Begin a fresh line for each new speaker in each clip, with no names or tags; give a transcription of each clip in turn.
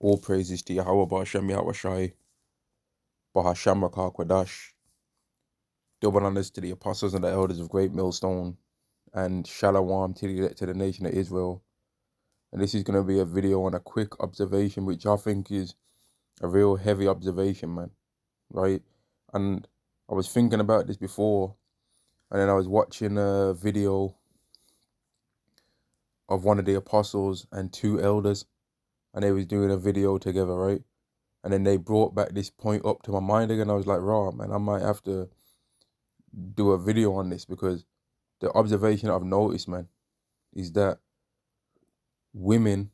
All praises to Yahweh Ba'Shem Yahushai, Bahasham Rakah Kwadash. Double honors to the apostles and the elders of Great Millstone, and Shalom to the nation of Israel. And this is going to be a video on a quick observation, which I think is a real heavy observation, man. Right? And I was thinking about this before, and then I was watching a video of one of the apostles and two elders, and they was doing a video together, right? And then they brought back this point up to my mind again. I was like, raw, man, I might have to do a video on this, because the observation I've noticed, man, is that women,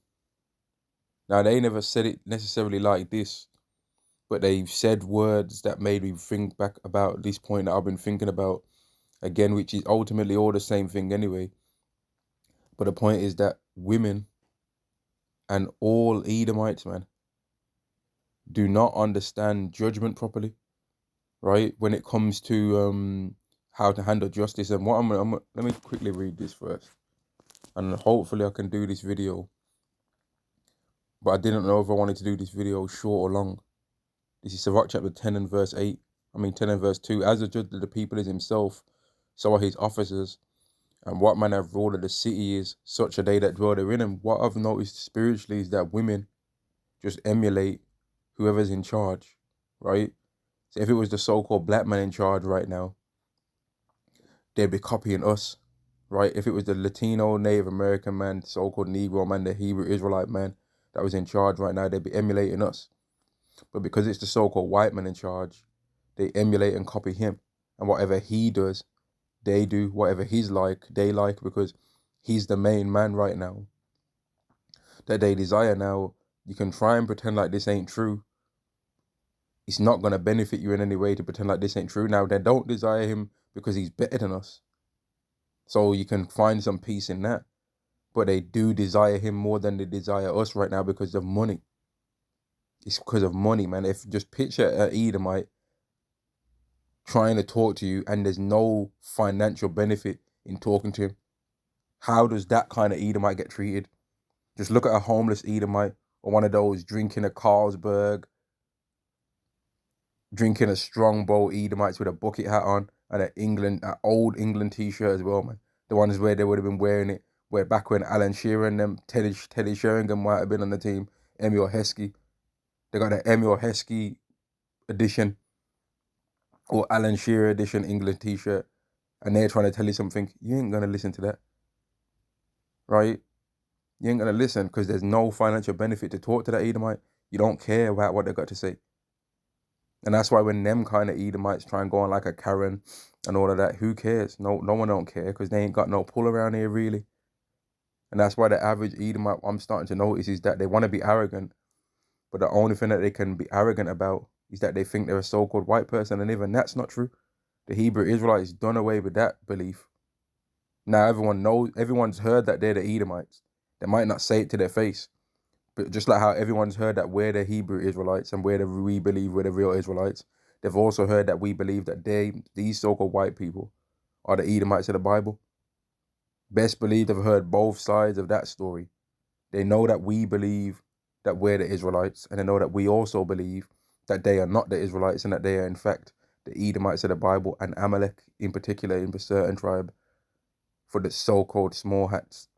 now they never said it necessarily like this, but they've said words that made me think back about this point that I've been thinking about again, which is ultimately all the same thing anyway. But the point is that women and all Edomites, man, do not understand judgment properly, right? When it comes to how to handle justice. And what let me quickly read this first, and hopefully I can do this video. But I didn't know if I wanted to do this video short or long. This is Sirach chapter 10 and verse 8. 10 and verse 2. As the judge of the people is himself, so are his officers. And what manner of ruler the city is, such a day that dwell therein. And what I've noticed spiritually is that women just emulate whoever's in charge, right? So if it was the so-called black man in charge right now, they'd be copying us, right? If it was the Latino, Native American man, so-called Negro man, the Hebrew Israelite man that was in charge right now, they'd be emulating us. But because it's the so-called white man in charge, they emulate and copy him. And whatever he does, they do. Whatever he's like, they like, because he's the main man right now that they desire. Now, you can try and pretend like this ain't true. It's not going to benefit you in any way to pretend like this ain't true. Now, they don't desire him because he's better than us. So you can find some peace in that. But they do desire him more than they desire us right now because of money. It's because of money, man. If just picture an Edomite trying to talk to you and there's no financial benefit in talking to him, how does that kind of Edomite get treated? Just look at a homeless Edomite, or one of those drinking a Carlsberg, drinking a Strongbow Edomites with a bucket hat on and an old England t-shirt as well, man. The ones where they would have been wearing it where back when Alan Shearer and them, Teddy Sheringham might have been on the team, Emil Heskey. They got the Emil Heskey edition or Alan Shearer edition England t-shirt, and they're trying to tell you something. You ain't going to listen to that, right? You ain't going to listen because there's no financial benefit to talk to that Edomite. You don't care about what they got to say. And that's why when them kind of Edomites try and go on like a Karen and all of that, who cares? No one don't care, because they ain't got no pull around here really. And that's why the average Edomite, I'm starting to notice, is that they want to be arrogant, but the only thing that they can be arrogant about is that they think they're a so-called white person, and even that's not true. The Hebrew Israelites done away with that belief. Now everyone's heard that they're the Edomites. They might not say it to their face, but just like how everyone's heard that we're the Hebrew Israelites and we believe we're the real Israelites, they've also heard that we believe that these so-called white people, are the Edomites of the Bible. Best believe they've heard both sides of that story. They know that we believe that we're the Israelites, and they know that we also believe that they are not the Israelites and that they are in fact the Edomites of the Bible, and Amalek in particular in a certain tribe for the so-called small hats,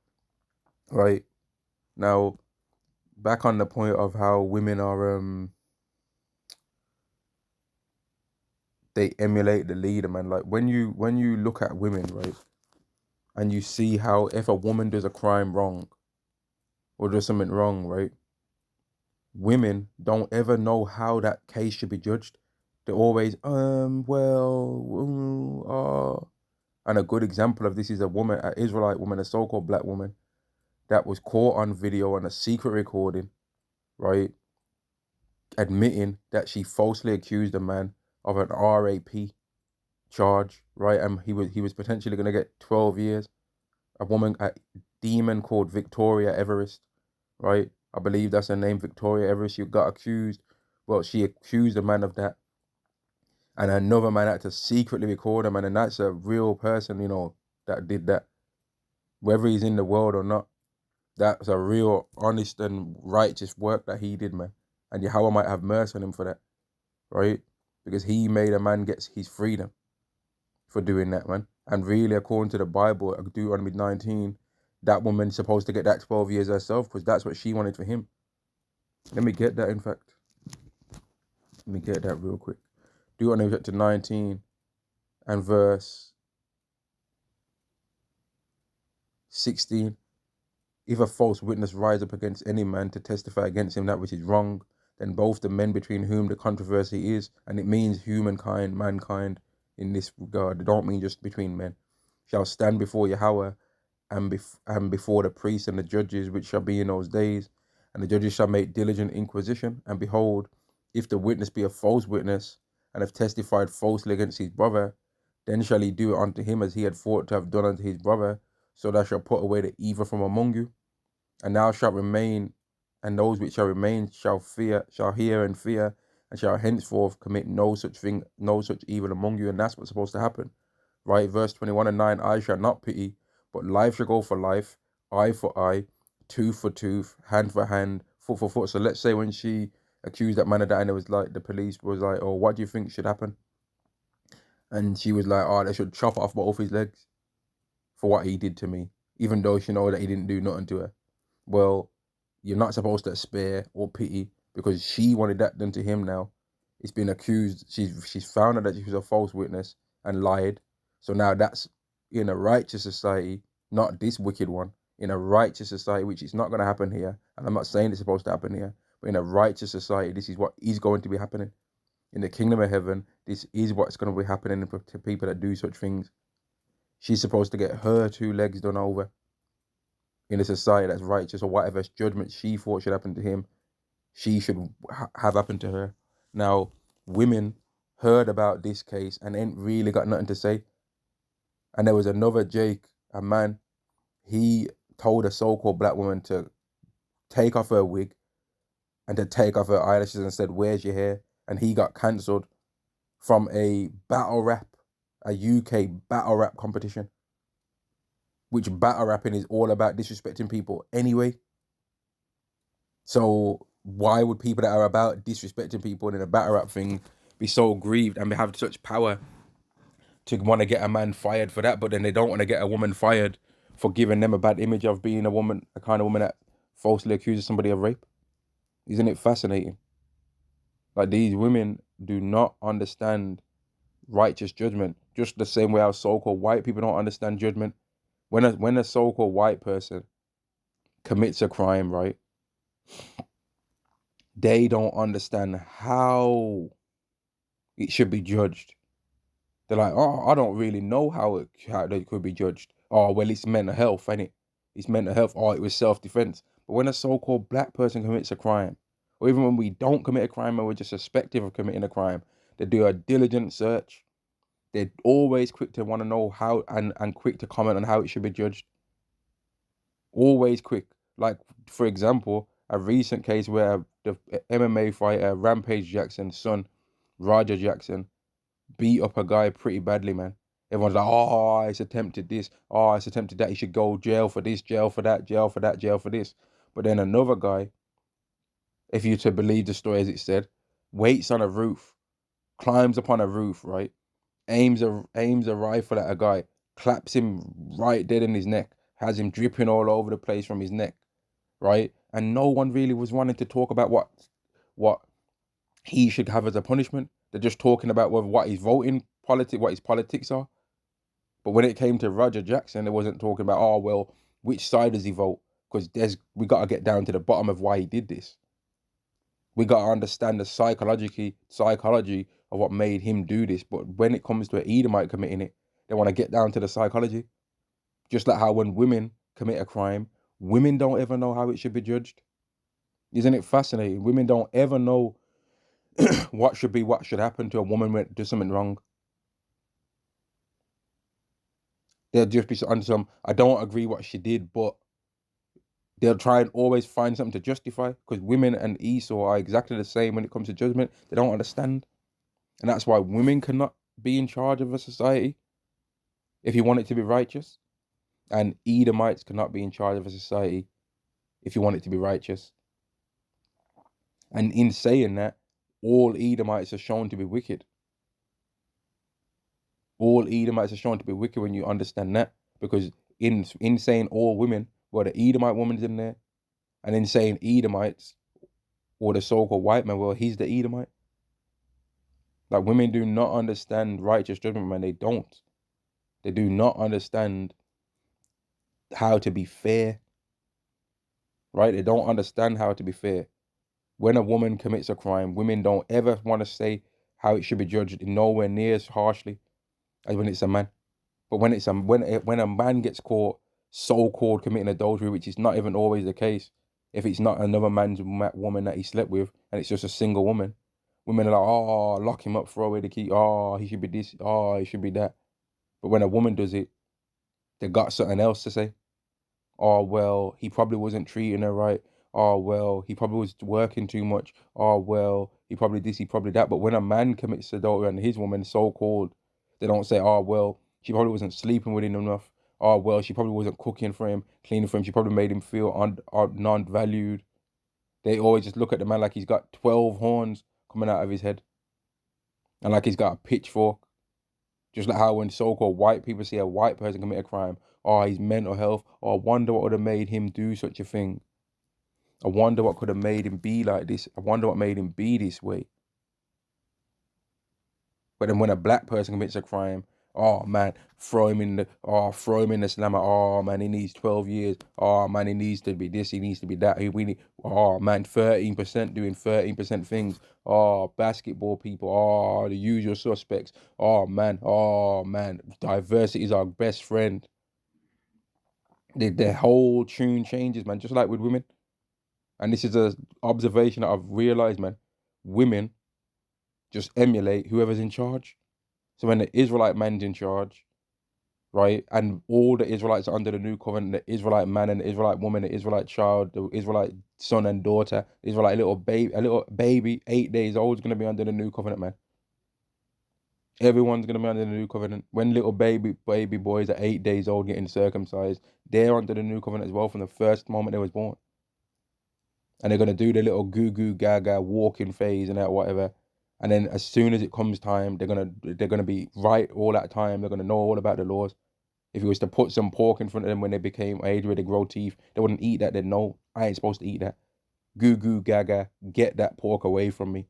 right? Now, back on the point of how women are, they emulate the leader, man. Like when you look at women, right, and you see how if a woman does a crime wrong or does something wrong, right, women don't ever know how that case should be judged. They're always, and a good example of this is an Israelite woman, a so-called black woman, that was caught on video on a secret recording, right, admitting that she falsely accused a man of an RAP charge, right, and he was potentially going to get 12 years. A demon called Victoria Everest, right? I believe that's her name, Victoria Everest. She got accused. Well, she accused a man of that, and another man had to secretly record him, and that's a real person, that did that, whether he's in the world or not. That's a real honest and righteous work that he did, man. And Yahweh might have mercy on him for that, right? Because he made a man get his freedom for doing that, man. And really, according to the Bible, Deuteronomy 19, that woman's supposed to get that 12 years herself because that's what she wanted for him. Let me get that, in fact. Let me get that real quick. Deuteronomy chapter 19 and verse 16. If a false witness rise up against any man to testify against him that which is wrong, then both the men between whom the controversy is, and it means humankind, mankind in this regard, it don't mean just between men, shall stand before Yahweh and before the priests and the judges which shall be in those days, and the judges shall make diligent inquisition. And behold, if the witness be a false witness, and have testified falsely against his brother, then shall he do it unto him as he had thought to have done unto his brother. So thou shalt put away the evil from among you, and thou shalt remain, and those which shall remain shall hear and fear, and shall henceforth commit no such thing, no such evil among you. And that's what's supposed to happen, right? Verse 21 and 9, I shall not pity, but life shall go for life, eye for eye, tooth for tooth, hand for hand, foot for foot. So let's say when she accused that man of that, and it was like the police was like, oh, what do you think should happen? And she was like, oh, they should chop off both his legs for what he did to me, even though she know that he didn't do nothing to her. Well, you're not supposed to spare or pity because she wanted that done to him now. He's been accused. She's found out that she was a false witness and lied. So now that's in a righteous society, not this wicked one. In a righteous society, which is not going to happen here. And I'm not saying it's supposed to happen here, but in a righteous society, this is what is going to be happening. In the kingdom of heaven, this is what's going to be happening to people that do such things. She's supposed to get her 2 legs done over in a society that's righteous, or whatever judgment she thought should happen to him, she should have happened to her. Now, women heard about this case and ain't really got nothing to say. And there was another Jake, a man, he told a so-called black woman to take off her wig and to take off her eyelashes and said, where's your hair? And he got cancelled from a battle rap, a UK battle rap competition, which battle rapping is all about disrespecting people anyway. So why would people that are about disrespecting people in a battle rap thing be so grieved and have such power to want to get a man fired for that, but then they don't want to get a woman fired for giving them a bad image of being a woman, a kind of woman that falsely accuses somebody of rape? Isn't it fascinating? Like, these women do not understand righteous judgment, just the same way how so-called white people don't understand judgment. When a so-called white person commits a crime, right, they don't understand how it should be judged. They're like, oh, I don't really know how they could be judged. Oh, well, it's mental health, ain't it? It's mental health. Oh, it was self-defense. But when a so-called black person commits a crime, or even when we don't commit a crime and we're just suspected of committing a crime, they do a diligent search. They're always quick to want to know how, and quick to comment on how it should be judged. Always quick. Like, for example, a recent case where the MMA fighter Rampage Jackson's son, Roger Jackson, beat up a guy pretty badly, man. Everyone's like, oh, it's attempted this. Oh, it's attempted that. He should go jail for this, jail for that, jail for that, jail for this. But then another guy, if you to believe the story as it said, waits on a roof, climbs upon a roof, right? Aims a rifle at a guy, claps him right dead in his neck, has him dripping all over the place from his neck, right? And no one really was wanting to talk about what he should have as a punishment. They're just talking about what his what his politics are. But when it came to Roger Jackson, they wasn't talking about, oh, well, which side does he vote? Because we got to get down to the bottom of why he did this. We got to understand the psychology of what made him do this. But when it comes to an Edomite committing it, they want to get down to the psychology. Just like how when women commit a crime, women don't ever know how it should be judged. Isn't it fascinating? Women don't ever know what should happen to a woman when it does something wrong. They'll just be on some, I don't agree what she did, but they'll try and always find something to justify, because women and Esau are exactly the same when it comes to judgment. They don't understand. And that's why women cannot be in charge of a society if you want it to be righteous. And Edomites cannot be in charge of a society if you want it to be righteous. And in saying that, all Edomites are shown to be wicked. All Edomites are shown to be wicked when you understand that. Because in saying all women, well, the Edomite woman's in there. And in saying Edomites, or the so-called white man, well, he's the Edomite. Like, women do not understand righteous judgment, man. They don't. They do not understand how to be fair, right? They don't understand how to be fair. When a woman commits a crime, women don't ever want to say how it should be judged nowhere near as harshly as when it's a man. But when it's when a man gets caught so-called committing adultery, which is not even always the case, if it's not another man's woman that he slept with and it's just a single woman, women are like, oh, lock him up, throw away the key, oh, he should be this, oh, he should be that. But when a woman does it, they got something else to say. Oh, well, he probably wasn't treating her right. Oh, well, he probably was working too much. Oh, well, he probably this, he probably that. But when a man commits adultery and his woman is so-called, they don't say, oh, well, she probably wasn't sleeping with him enough. Oh, well, she probably wasn't cooking for him, cleaning for him. She probably made him feel non-valued. They always just look at the man like he's got 12 horns coming out of his head. And like he's got a pitchfork. Just like how when so-called white people see a white person commit a crime, oh, his mental health, oh, I wonder what would have made him do such a thing. I wonder what could have made him be like this. I wonder what made him be this way. But then when a black person commits a crime, oh man, throw him in the slammer. Oh man, he needs 12 years. Oh man, he needs to be this, he needs to be that. Oh man, 13% doing 13% things. Oh, basketball people. Oh, the usual suspects. Oh man, diversity is our best friend. The whole tune changes, man, just like with women. And this is a observation that I've realized, man. Women just emulate whoever's in charge. So when the Israelite man's in charge, right, and all the Israelites are under the new covenant, the Israelite man and the Israelite woman, the Israelite child, the Israelite son and daughter, the Israelite a little baby, 8 days old, is gonna be under the new covenant, man. Everyone's gonna be under the new covenant. When little baby boys are 8 days old getting circumcised, they're under the new covenant as well from the first moment they was born. And they're gonna do the little goo goo gaga walking phase and that whatever. And then as soon as it comes time, they're gonna be right all that time. They're gonna know all about the laws. If you was to put some pork in front of them when they became age where they grow teeth, they wouldn't eat that. They'd know I ain't supposed to eat that. Goo goo gaga, get that pork away from me.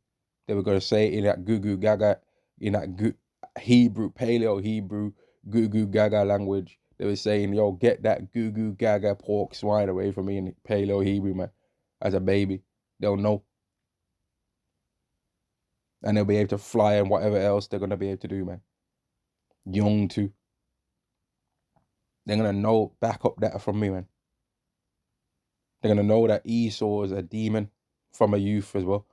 They were gonna say it in that goo goo gaga, in that Hebrew, Paleo Hebrew, goo goo gaga language. They were saying, yo, get that goo goo gaga pork swine away from me in Paleo Hebrew, man. As a baby, they'll know. And they'll be able to fly and whatever else they're gonna be able to do, man. Young too. They're gonna know, back up that from me, man. They're gonna know that Esau is a demon from a youth as well.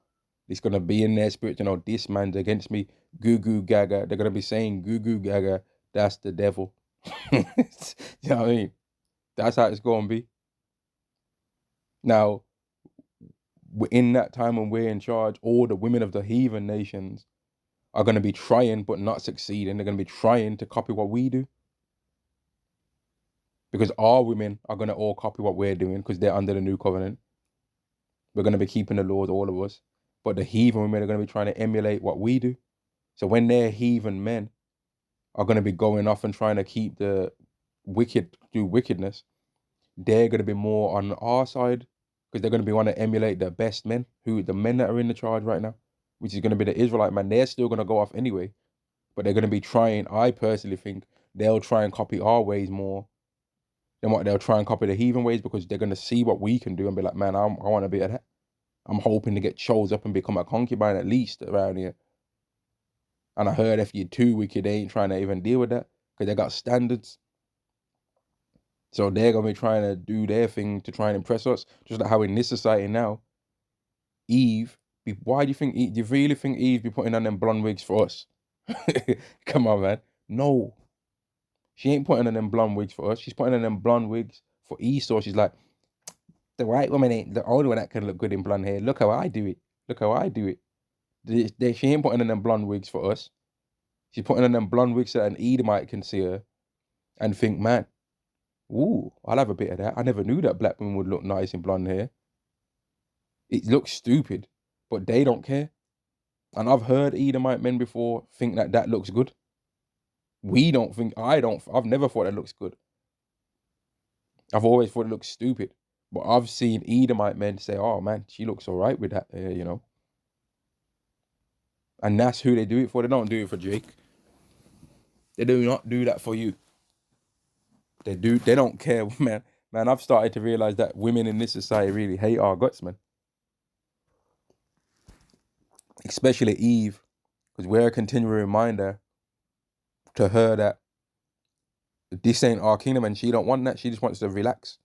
It's gonna be in their spirit to know this man's against me. Goo goo gaga. They're gonna be saying goo goo gaga. That's the devil. You know what I mean? That's how it's gonna be. Now, in that time when we're in charge, all the women of the heathen nations are gonna be trying but not succeeding. They're gonna be trying to copy what we do. Because our women are gonna all copy what we're doing because they're under the new covenant. We're gonna be keeping the laws, all of us. But the heathen women are gonna be trying to emulate what we do. So when their heathen men are gonna be going off and trying to keep the wicked do wickedness, they're gonna be more on our side because they're gonna be wanting to emulate the best men, the men that are in the charge right now, which is gonna be the Israelite man. They're still gonna go off anyway, but they're gonna be trying. I personally think they'll try and copy our ways more than what they'll try and copy the heathen ways because they're gonna see what we can do and be like, man, I want to be at that. I'm hoping to get chose up and become a concubine at least around here. And I heard if you're too wicked, they ain't trying to even deal with that because they got standards. So they're gonna be trying to do their thing to try and impress us. Just like how in this society now, Eve. Why do you think? Do you really think Eve be putting on them blonde wigs for us? Come on, man. No, she ain't putting on them blonde wigs for us. She's putting on them blonde wigs for Esau. She's like, the white woman ain't the only one that can look good in blonde hair. Look how I do it. Look how I do it. She ain't putting on them blonde wigs for us. She's putting on them blonde wigs so that an Edomite can see her and think, man, Ooh, I'll have a bit of that. I never knew that black women would look nice in blonde hair. It looks stupid, but they don't care. And I've heard Edomite men before think that that looks good. We don't think, I've never thought it looks good. I've always thought it looks stupid. But I've seen Edomite men say, oh man, she looks all right with that hair, you know. And that's who they do it for. They don't do it for Jake. They do not do that for you. They don't care, man. Man, I've started to realize that women in this society really hate our guts, man. Especially Eve, because we're a continual reminder to her that this ain't our kingdom and she don't want that. She just wants to relax.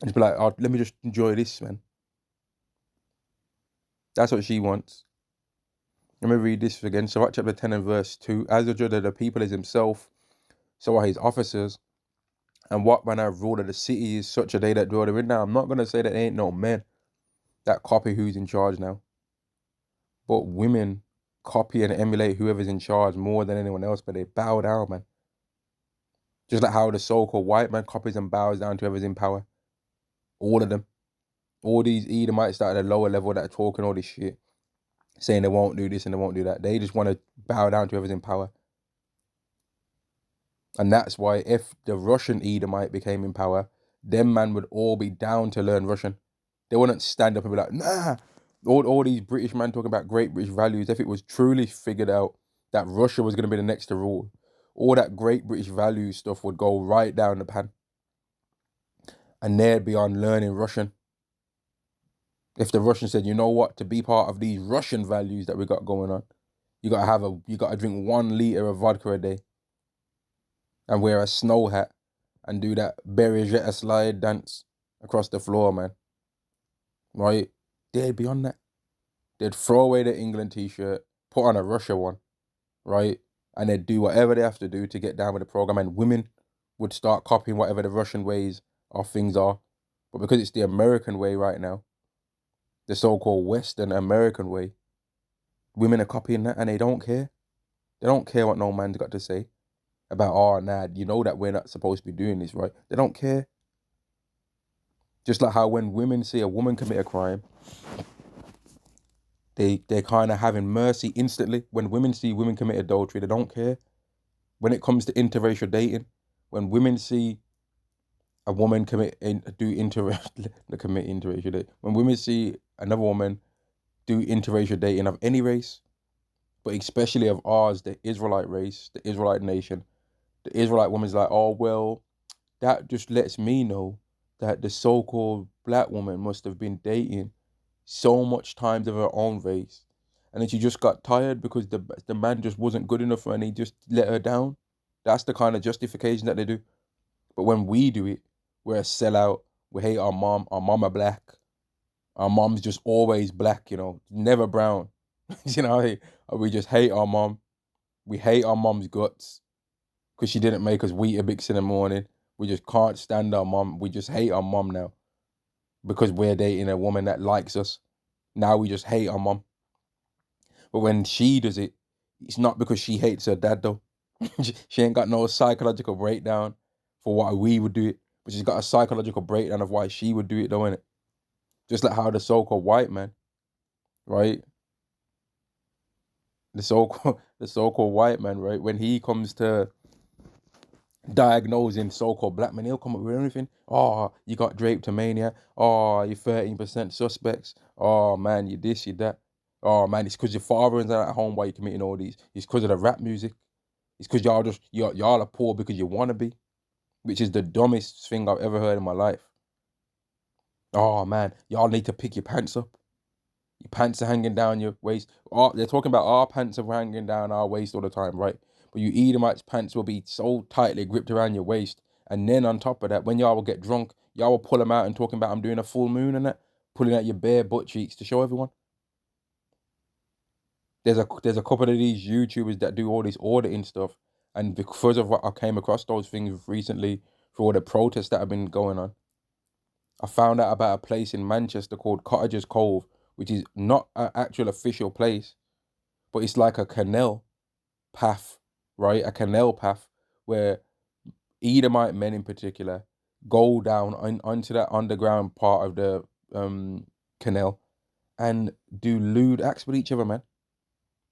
And just be like, oh, let me just enjoy this, man. That's what she wants. Let me read this again. Sirach chapter 10 and verse 2. As the judge of the people is himself, so are his officers. And what manner of rule of the city is such a day that dwell therein. Now, I'm not going to say that ain't no men that copy who's in charge now. But women copy and emulate whoever's in charge more than anyone else, but they bow down, man. Just like how the so-called white man copies and bows down to whoever's in power. All of them. All these Edomites that are at a lower level that are talking all this shit, saying they won't do this and they won't do that. They just want to bow down to whoever's in power. And that's why if the Russian Edomite became in power, them man would all be down to learn Russian. They wouldn't stand up and be like, nah. All these British men talking about great British values, if it was truly figured out that Russia was going to be the next to rule, all that great British values stuff would go right down the pan. And they'd be on learning Russian. If the Russians said, you know what, to be part of these Russian values that we got going on, you gotta drink 1 liter of vodka a day and wear a snow hat and do that Berejeta slide dance across the floor, man. Right? They'd be on that. They'd throw away the England t-shirt, put on a Russia one, right? And they'd do whatever they have to do to get down with the program. And women would start copying whatever the Russian ways of things are. But because it's the American way right now, the so-called Western American way, women are copying that and they don't care. They don't care what no man's got to say about, oh, nah, you know that we're not supposed to be doing this, right? They don't care. Just like how when women see a woman commit a crime, they're kind of having mercy instantly. When women see women commit adultery, they don't care. When it comes to interracial dating, when women see a woman commit interracial dating, when women see another woman do interracial dating of any race, but especially of ours, the Israelite race, the Israelite nation, the Israelite woman's like, oh, well, that just lets me know that the so-called black woman must have been dating so much times of her own race. And then she just got tired because the man just wasn't good enough and he just let her down. That's the kind of justification that they do. But when we do it, we're a sellout. We hate our mom. Our mom are black. Our mom's just always black, you know, never brown. You know, we just hate our mom. We hate our mom's guts because she didn't make us Weetabix in the morning. We just can't stand our mom. We just hate our mom now because we're dating a woman that likes us. Now we just hate our mom. But when she does it, it's not because she hates her dad, though. She ain't got no psychological breakdown for why we would do it, but she's got a psychological breakdown of why she would do it, though, innit? Just like how the so-called white man, right? The so-called white man, right? When he comes to diagnosing so-called black men, he'll come up with everything. Oh, you got drapetomania. Oh, you're 13% suspects. Oh man, you this, you that. Oh man, it's because your father is at home while you're committing all these. It's because of the rap music. It's because y'all are poor because you want to be, which is the dumbest thing I've ever heard in my life. Oh man, y'all need to pick your pants up. Your pants are hanging down your waist. Oh, they're talking about our pants are hanging down our waist all the time, right? But you Edomites' pants will be so tightly gripped around your waist. And then on top of that, when y'all will get drunk, y'all will pull them out and talking about I'm doing a full moon and that, pulling out your bare butt cheeks to show everyone. There's a couple of these YouTubers that do all this auditing stuff. And because of what I came across those things recently for all the protests that have been going on, I found out about a place in Manchester called Cottages Cove, which is not an actual official place, but it's like a canal path, right? A canal path where Edomite men in particular, go down onto that underground part of the canal and do lewd acts with each other, man.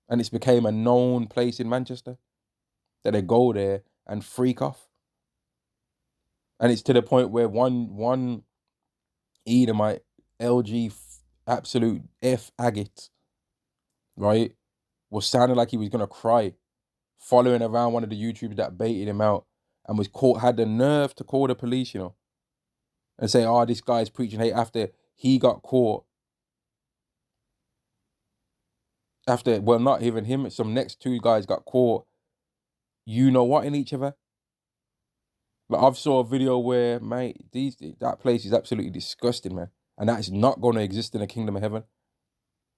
And it's became a known place in Manchester that they go there and freak off. And it's to the point where one Edomite, LG absolute F agate, right, was sounding like he was gonna cry, following around one of the YouTubers that baited him out, and was caught, had the nerve to call the police, and say, "Oh, this guy's preaching hate." After he got caught, well, not even him, some next two guys got caught. You know what in each other? Like, I've saw a video where, mate, that place is absolutely disgusting, man, and that is not going to exist in the kingdom of heaven.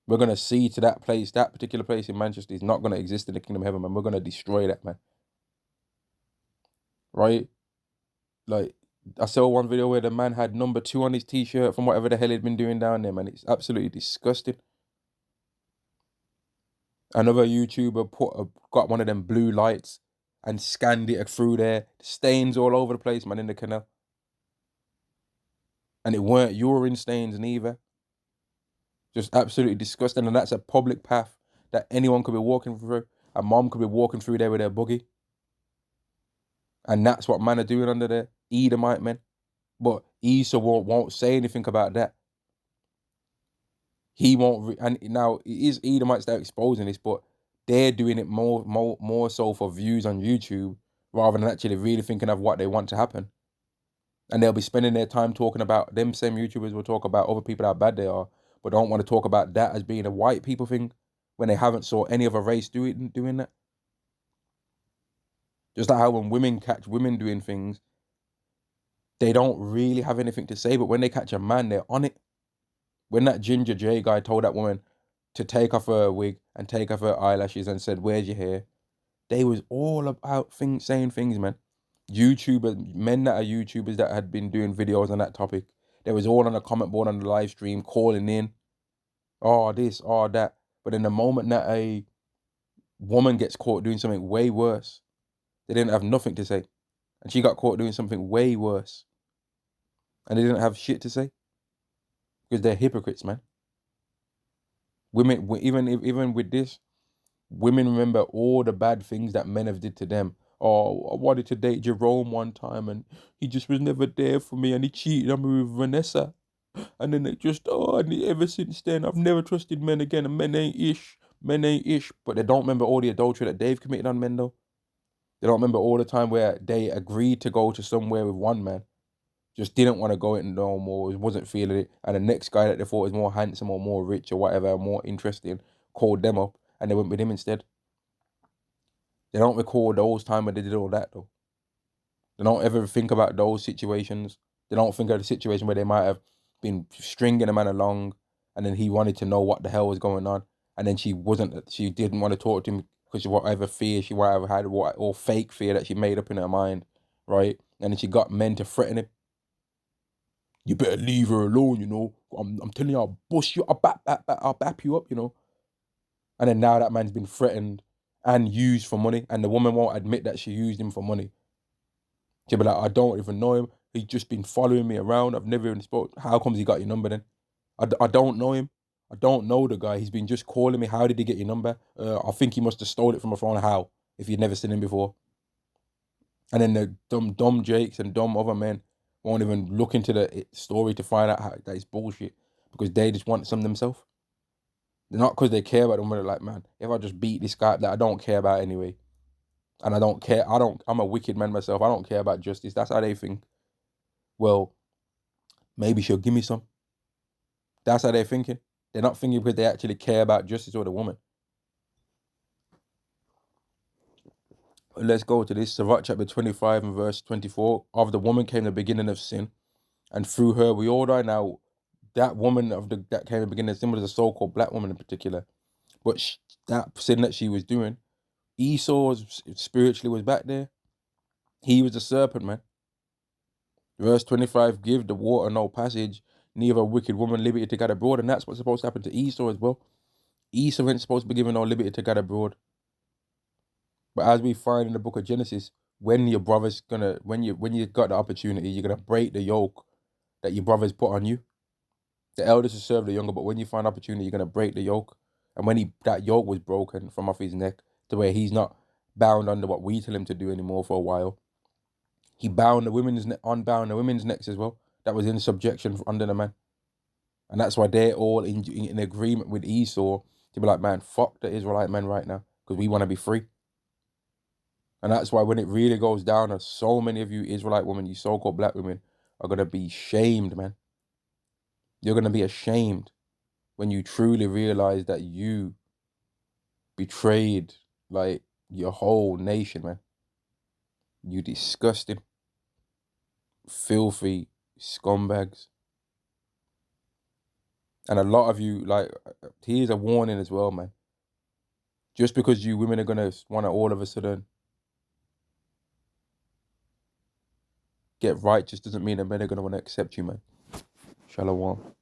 We're going to see to that place, that particular place in Manchester is not going to exist in the kingdom of heaven, man. We're going to destroy that, man. Right? Like, I saw one video where the man had number 2 on his t-shirt from whatever the hell he'd been doing down there, man. It's absolutely disgusting. Another YouTuber got one of them blue lights and scanned it through there. Stains all over the place, man, in the canal. And it weren't urine stains neither. Just absolutely disgusting. And that's a public path that anyone could be walking through. A mom could be walking through there with their buggy. And that's what man are doing under there. Edomite men. But Esau won't say anything about that. He won't. And now it is Edomites that are exposing this, but they're doing it more so for views on YouTube rather than actually really thinking of what they want to happen. And they'll be spending their time talking about, them same YouTubers will talk about other people, how bad they are, but don't want to talk about that as being a white people thing when they haven't saw any other race doing that. Just like how when women catch women doing things, they don't really have anything to say, but when they catch a man, they're on it. When that Ginger J guy told that woman to take off her wig and take off her eyelashes and said, "Where's your hair?" They was all about saying things, man. YouTubers, men that are YouTubers that had been doing videos on that topic, they was all on the comment board on the live stream calling in, "Oh, this, oh, that." But in the moment that a woman gets caught doing something way worse, they didn't have nothing to say. And she got caught doing something way worse. And they didn't have shit to say. Because they're hypocrites, man. Women, even with this, women remember all the bad things that men have did to them. "Oh, I wanted to date Jerome one time and he just was never there for me and he cheated on me with Vanessa. And then and ever since then, I've never trusted men again, and men ain't ish. Men ain't ish." But they don't remember all the adultery that they've committed on men, though. They don't remember all the time where they agreed to go to somewhere with one man, just didn't want to go in no more, wasn't feeling it, and the next guy that they thought was more handsome or more rich or whatever, more interesting, called them up, and they went with him instead. They don't recall those times when they did all that, though. They don't ever think about those situations. They don't think of the situation where they might have been stringing a man along, and then he wanted to know what the hell was going on, and then she didn't want to talk to him because of whatever fear she might have had, or fake fear that she made up in her mind, right? And then she got men to threaten him. "You better leave her alone, I'm telling you, I'll bust you, I'll bap you up, And then now that man's been threatened and used for money, and the woman won't admit that she used him for money. She'll be like, "I don't even know him. He's just been following me around. I've never even spoke. How comes he got your number then? I don't know him. I don't know the guy. He's been just calling me. How did he get your number? I think he must have stole it from a phone. How? If you'd never seen him before." And then the dumb Jakes and dumb other men won't even look into the story to find out that it's bullshit because they just want some themselves. They're not because they care about them. They're like, "Man, if I just beat this guy that I don't care about anyway, and I don't care, I'm a wicked man myself. I don't care about justice." That's how they think. Well, maybe she'll give me some. That's how they're thinking. They're not thinking because they actually care about justice or the woman. Let's go to this. Sirach chapter 25 and verse 24. "Of the woman came the beginning of sin, and through her we all die." Now, that woman that came the beginning of sin was a so-called black woman in particular. But that sin that she was doing, Esau spiritually was back there. He was the serpent, man. Verse 25, "Give the water no passage, neither a wicked woman liberty to God abroad." And that's what's supposed to happen to Esau as well. Esau ain't supposed to be given no liberty to God abroad. But as we find in the book of Genesis, when your brother's gonna, when you got the opportunity, you're gonna break the yoke that your brother's put on you. The elders will serve the younger, but when you find opportunity, you're gonna break the yoke. And when that yoke was broken from off his neck to where he's not bound under what we tell him to do anymore for a while, he bound the women's unbound the women's necks as well. That was in subjection under the man, and that's why they're all in agreement with Esau to be like, man, fuck the Israelite men right now because we want to be free. And that's why when it really goes down, so many of you Israelite women, you so-called black women, are gonna be shamed, man. You're gonna be ashamed when you truly realize that you betrayed like your whole nation, man. You disgusting, filthy scumbags. And a lot of you, like, here's a warning as well, man. Just because you women are gonna want to all of a sudden get righteous doesn't mean that men are gonna want to accept you, man. Shalom.